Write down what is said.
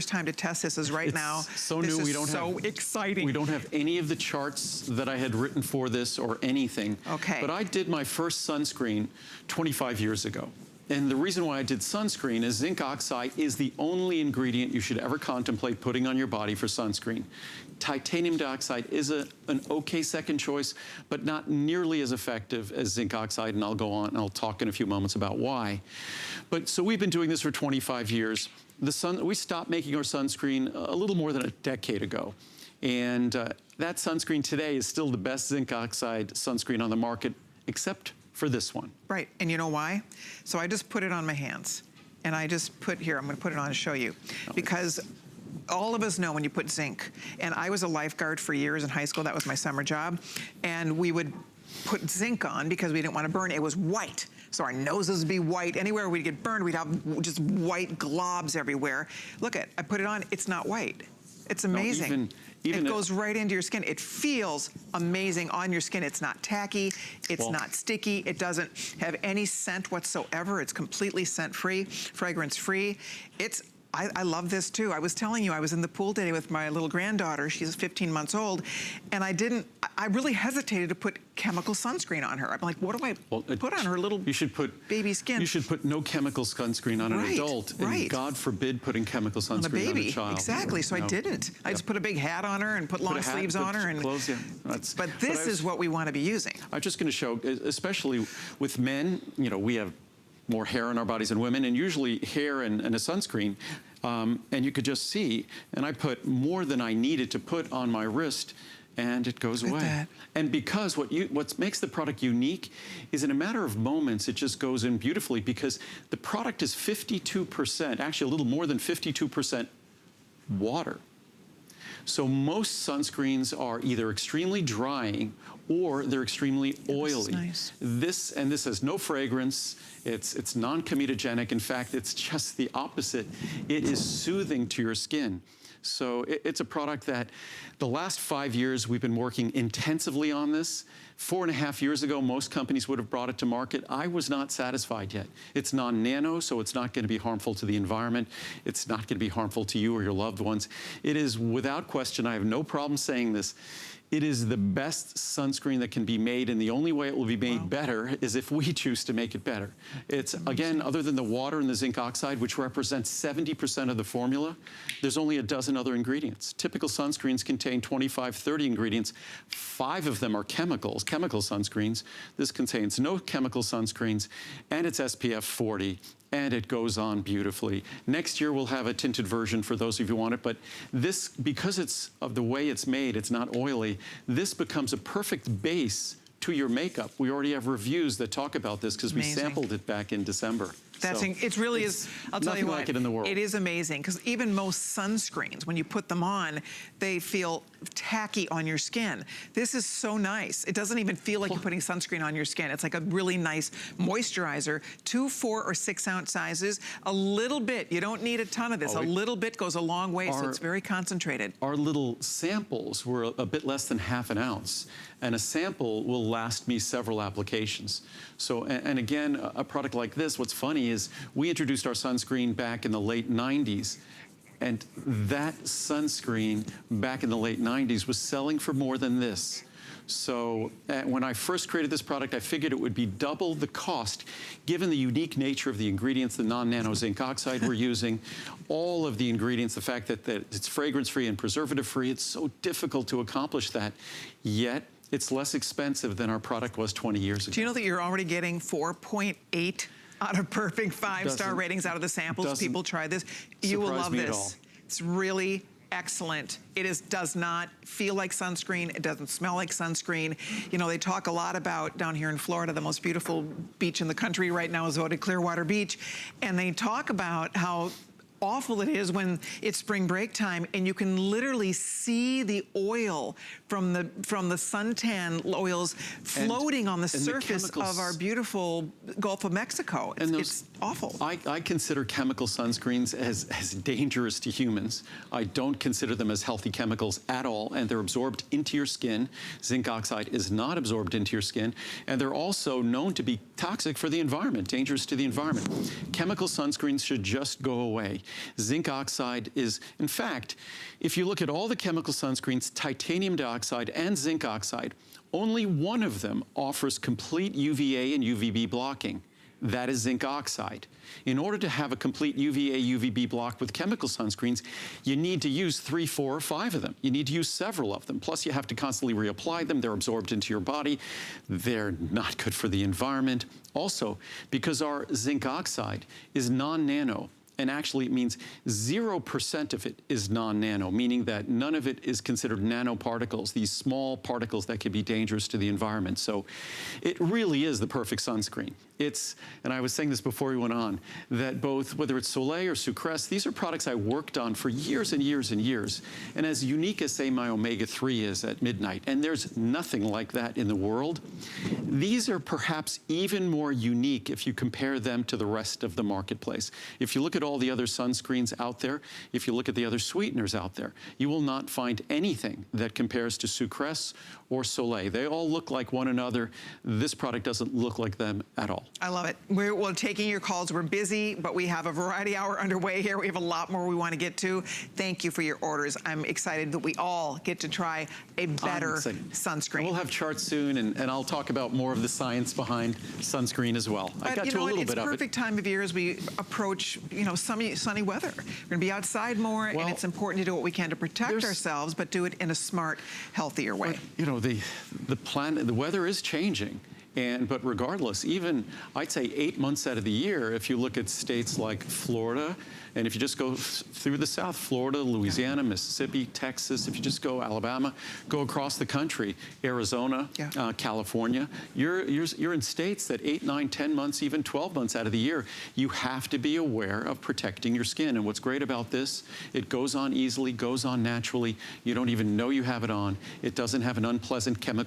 time to test this is right now. So this new, is we don't so have, exciting. We don't have any of the charts that I had written for this or anything. Okay. But I did my first sunscreen 25 years ago. And the reason why I did sunscreen is zinc oxide is the only ingredient you should ever contemplate putting on your body for sunscreen. Titanium dioxide is an okay second choice, but not nearly as effective as zinc oxide, and I'll go on and I'll talk in a few moments about why. But so we've been doing this for 25 years. We stopped making our sunscreen a little more than a decade ago. And that sunscreen today is still the best zinc oxide sunscreen on the market, except for this one. Right, and you know why? So I just put it on my hands. And I just put here, I'm gonna put it on to show you. Because all of us know when you put zinc, and I was a lifeguard for years in high school, that was my summer job, and we would put zinc on because we didn't want to burn. It was white. So our noses would be white. Anywhere we'd get burned, we'd have just white globs everywhere. Look I put it on, it's not white. It's amazing. It goes right into your skin. It feels amazing on your skin. It's not tacky, it's not sticky, it doesn't have any scent whatsoever. It's completely scent-free, fragrance-free. I love this too. I was telling you, I was in the pool today with my little granddaughter. She's 15 months old. And I really hesitated to put chemical sunscreen on her. I'm like, what do I put on her little baby skin? You should put no chemical sunscreen on an adult. And God forbid putting chemical sunscreen on a child. Exactly, so I didn't. I just put a big hat on her and put long sleeves on her. Clothes, but this is what we want to be using. I'm just going to show, especially with men, you know, we have more hair on our bodies than women, and usually hair and a sunscreen, and you could just see, and I put more than I needed to put on my wrist, and it goes away. And because what makes the product unique is in a matter of moments, it just goes in beautifully because the product is 52%, actually a little more than 52% water. So most sunscreens are either extremely drying or they're extremely oily. This is nice. This has no fragrance. It's non-comedogenic. In fact, it's just the opposite. It is soothing to your skin. So it's a product that the last 5 years we've been working intensively on this. 4.5 years ago, most companies would have brought it to market. I was not satisfied yet. It's non-nano, so it's not going to be harmful to the environment. It's not going to be harmful to you or your loved ones. It is, without question, I have no problem saying this, it is the best sunscreen that can be made, and the only way it will be made better is if we choose to make it better. It's, again, other than the water and the zinc oxide, which represents 70% of the formula, there's only a dozen other ingredients. Typical sunscreens contain 25, 30 ingredients. 5 of them are chemical sunscreens. This contains no chemical sunscreens, and it's SPF 40. And it goes on beautifully. Next year, we'll have a tinted version for those of you who want it, but this, because it's of the way it's made, it's not oily, this becomes a perfect base to your makeup. We already have reviews that talk about this because we sampled it back in December. It really is, I'll tell you what, like it in the world. It is amazing because even most sunscreens, when you put them on, they feel tacky on your skin. This is so nice. It doesn't even feel like you're putting sunscreen on your skin. It's like a really nice moisturizer. 2, 4, or 6 ounce sizes. A little bit, you don't need a ton of this. A little bit goes a long way, so it's very concentrated. Our little samples were a bit less than ½ an ounce. And a sample will last me several applications. So, and again, a product like this, what's funny is we introduced our sunscreen back in the late 90s. And that sunscreen back in the late 90s was selling for more than this. So when I first created this product, I figured it would be double the cost, given the unique nature of the ingredients, the non-nano zinc oxide we're using, all of the ingredients, the fact that it's fragrance-free and preservative-free. It's so difficult to accomplish that, yet it's less expensive than our product was 20 years ago. Do you know that you're already getting 4.8 out of perfect 5-star ratings out of the samples? People try this. You will love this. It's really excellent. It does not feel like sunscreen. It doesn't smell like sunscreen. You know, they talk a lot about down here in Florida, the most beautiful beach in the country right now is voted Clearwater Beach. And they talk about how awful it is when it's spring break time and you can literally see the oil from the suntan oils floating on the surface of our beautiful Gulf of Mexico. It's awful. I consider chemical sunscreens as dangerous to humans. I don't consider them as healthy chemicals at all, and they're absorbed into your skin. Zinc oxide is not absorbed into your skin, and they're also known to be toxic for the environment, dangerous to the environment. Chemical sunscreens should just go away. Zinc oxide is, in fact, if you look at all the chemical sunscreens, titanium dioxide and zinc oxide, only one of them offers complete UVA and UVB blocking. That is zinc oxide. In order to have a complete UVA, UVB block with chemical sunscreens, you need to use 3, 4, or 5 of them. You need to use several of them. Plus, you have to constantly reapply them. They're absorbed into your body. They're not good for the environment. Also, because our zinc oxide is non-nano, and actually it means 0% of it is non-nano, meaning that none of it is considered nanoparticles, these small particles that can be dangerous to the environment. So it really is the perfect sunscreen. It's, and I was saying this before we went on, that both, whether it's Soleil or Sucrese, these are products I worked on for years and years and years. And as unique as, say, my omega-3 is at midnight, and there's nothing like that in the world, these are perhaps even more unique if you compare them to the rest of the marketplace. If you look at all the other sunscreens out there, if you look at the other sweeteners out there, you will not find anything that compares to Sucrese or Soleil. They all look like one another. This product doesn't look like them at all. I love it. We're taking your calls. We're busy, but we have a variety hour underway here. We have a lot more we want to get to. Thank you for your orders. I'm excited that we all get to try a better sunscreen. We'll have charts soon, and I'll talk about more of the science behind sunscreen as well. I got to a little bit of it. It's perfect time of year as we approach, sunny weather. We're going to be outside more, and it's important to do what we can to protect ourselves, but do it in a smart, healthier way. The planet, the weather is changing. But regardless, even I'd say 8 months out of the year, if you look at states like Florida, and if you just go through the South, Florida, Louisiana, Mississippi, Texas, if you just go Alabama, go across the country, Arizona, California, you're in states that 8, 9, 10 months, even 12 months out of the year, you have to be aware of protecting your skin. And what's great about this, it goes on easily, goes on naturally. You don't even know you have it on. It doesn't have an unpleasant chemical